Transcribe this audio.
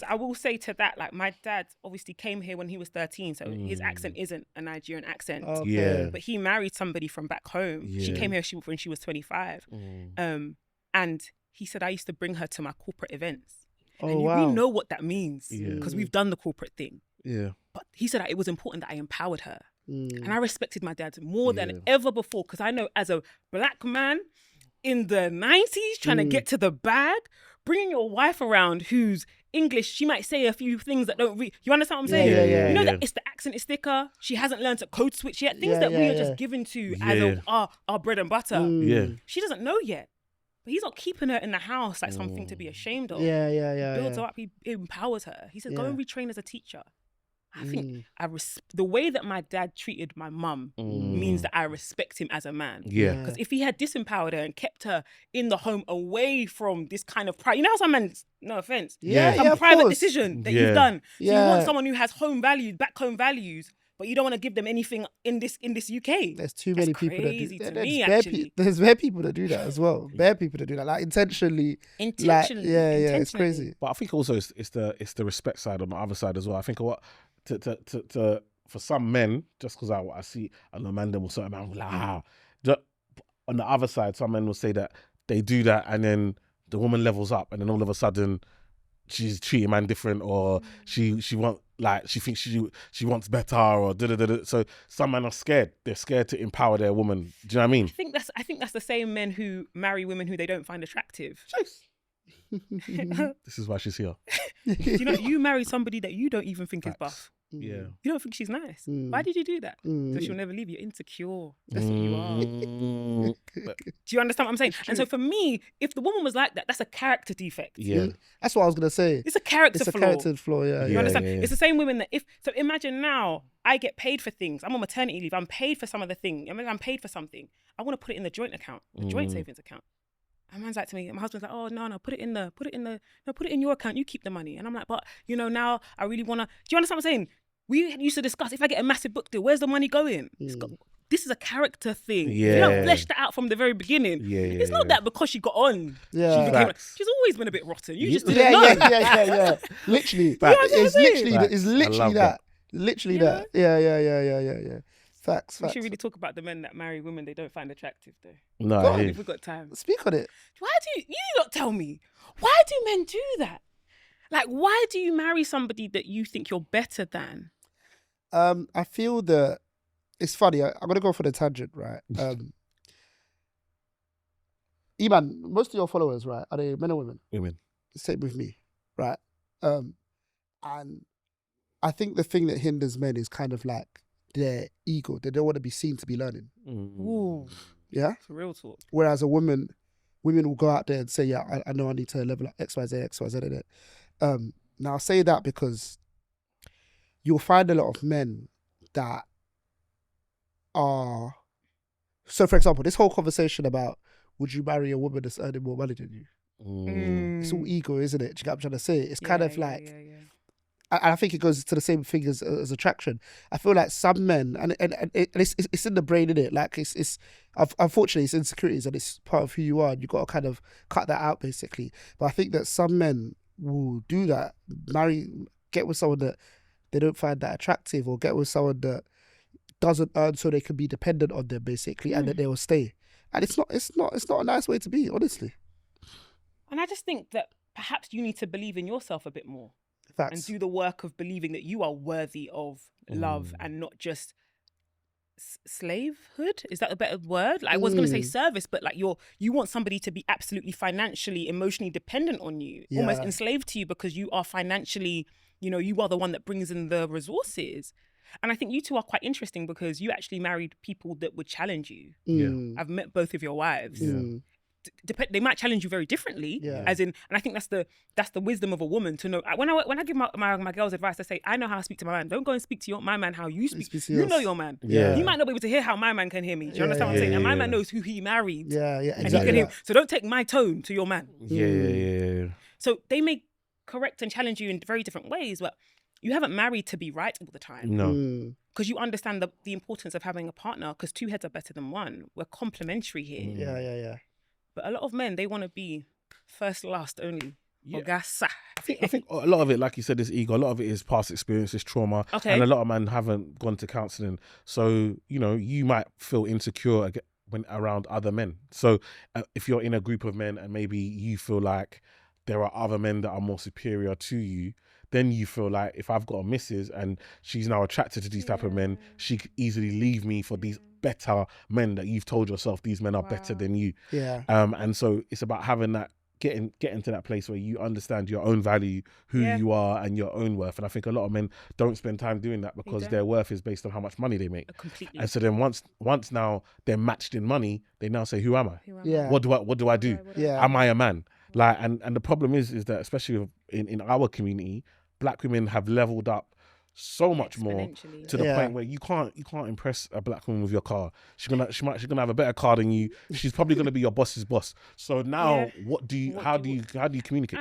I will say to that, like, my dad obviously came here when he was 13, so his accent isn't a Nigerian accent. Okay. Yeah. But he married somebody from back home. She Yeah. came here when she was 25. And he said, I used to bring her to my corporate events. Oh, And wow. we know what that means Yeah. because we've done the corporate thing. Yeah. But he said that it was important that I empowered her. Mm. And I respected my dad more than ever before, because I know as a black man in the 90s trying to get to the bag, bringing your wife around who's English, she might say a few things that don't you understand what I'm saying? Yeah. You know that it's the accent is thicker, she hasn't learned to code switch yet, things that we are just given to as our bread and butter. Yeah. She doesn't know yet. But he's not keeping her in the house like something to be ashamed of. Yeah. Builds her up, he empowers her. He said, go and retrain as a teacher. I think Mm. the way that my dad treated my mum means that I respect him as a man. Yeah. Because if he had disempowered her and kept her in the home away from this kind of pride, you know how some men, no offense, some of private course. decision that Yeah. you've done. So you Yeah. want someone who has home values, back home values, but you don't want to give them anything in this UK. There's too many people that do crazy to there's me, bare actually. there's bare people that do that as well. Bare people that do that, like intentionally. Intentionally. Like, yeah, it's intentionally. crazy. But I think also it's the respect side on the other side as well. I think what to for some men, just because I see a man them will certain man like on the other side, some men will say that they do that and then the woman levels up and then all of a sudden she's treating man different, or she want like she thinks she wants better, or da. So some men are scared. They're scared to empower their woman. Do you know what I mean? I think that's the same men who marry women who they don't find attractive. This is why she's here. You know, you marry somebody that you don't even think is buff. Yeah. You don't think she's nice. Why did you do that? So she'll never leave you. Insecure. That's what you are. But- Do you understand what I'm saying? And so for me, if the woman was like that, that's a character defect. yeah. That's what I was gonna say. It's a character It's a flaw. character flaw. Yeah. You Yeah, understand? yeah. It's the same women that so imagine now I get paid for things. I'm on maternity leave. I'm paid for some of the thing. I mean, I'm paid for something. I want to put it in the joint account, the joint savings account. And man's like to me, my husband's like, oh no, put it in your account. You keep the money. And I'm like, but you know, now I really want to. Do you understand what I'm saying? We used to discuss, if I get a massive book deal, where's the money going? This is a character thing. Yeah. You don't flesh that out from the very beginning. It's not that because she got on. Yeah. She's always been a bit rotten. You just didn't Yeah, know. yeah. Literally, Facts. it's literally, Like, it's I literally love that. Literally You that. Yeah. Facts. We should really talk about the men that marry women they don't find attractive, though. No, Go I on. hear If we've got time. Speak on it. Why do you not tell me? Why do men do that? Like, why do you marry somebody that you think you're better than? I feel that it's funny. I'm gonna go for the tangent, right? Iman, most of your followers, right, are they men or women? women. Same with me, right? And I think the thing that hinders men is kind of like their ego. They don't want to be seen to be learning. Ooh, Yeah. it's real talk. Whereas women will go out there and say, yeah, I know I need to level up X, Y, Z, innit? Now I say that because you'll find a lot of men that are, so for example, this whole conversation about would you marry a woman that's earning more money than you? It's all ego, isn't it? Do you get what I'm trying to say? It's kind of like, I think it goes to the same thing as attraction. I feel like some men, and it's in the brain, innit? Like it's unfortunately it's insecurities and it's part of who you are, and you've got to kind of cut that out basically. But I think that some men will do that, get with someone that they don't find that attractive, or get with someone that doesn't earn so they can be dependent on them basically, and then they will stay. And it's not a nice way to be, honestly. And I just think that perhaps you need to believe in yourself a bit more. Facts. And do the work of believing that you are worthy of love and not just slavehood. Is that a better word? Like, I was going to say service, but like you want somebody to be absolutely financially, emotionally dependent on you, almost enslaved to you because you are financially, you are the one that brings in the resources. And I think you two are quite interesting because you actually married people that would challenge you. Yeah. I've met both of your wives. Yeah. They might challenge you very differently, as in, and I think that's the wisdom of a woman to know. When I give my girls advice, I say, I know how to speak to my man. Don't go and speak to my man how you speak. You know your man. Yeah. He might not be able to hear how my man can hear me. Do you understand what I'm saying? And my man knows who he married. Yeah, And he exactly. can hear. So don't take my tone to your man. Yeah. So they may correct and challenge you in very different ways, but you haven't married to be right all the time. No. Because you understand the importance of having a partner, because two heads are better than one. We're complementary here. Yeah. But a lot of men, they want to be first, last only. or gasa. I think a lot of it, like you said, is ego. A lot of it is past experiences, trauma, and a lot of men haven't gone to counselling. So you might feel insecure when around other men. So if you're in a group of men and maybe you feel like there are other men that are more superior to you, then you feel like if I've got a missus and she's now attracted to these type of men, she could easily leave me for these better men that you've told yourself these men are better than you. Yeah. And so it's about having that, getting to that place where you understand your own value, who you are, and your own worth. And I think a lot of men don't spend time doing that because their worth is based on how much money they make. Completely. And so then once now they're matched in money, they now say, who am I? Yeah. What do I do? Yeah. Am I a man? Like, and the problem is that especially in our community, black women have leveled up so much more to the point where you can't impress a black woman with your car. She's gonna have a better car than you. She's probably gonna be your boss's boss. So now, how do you communicate?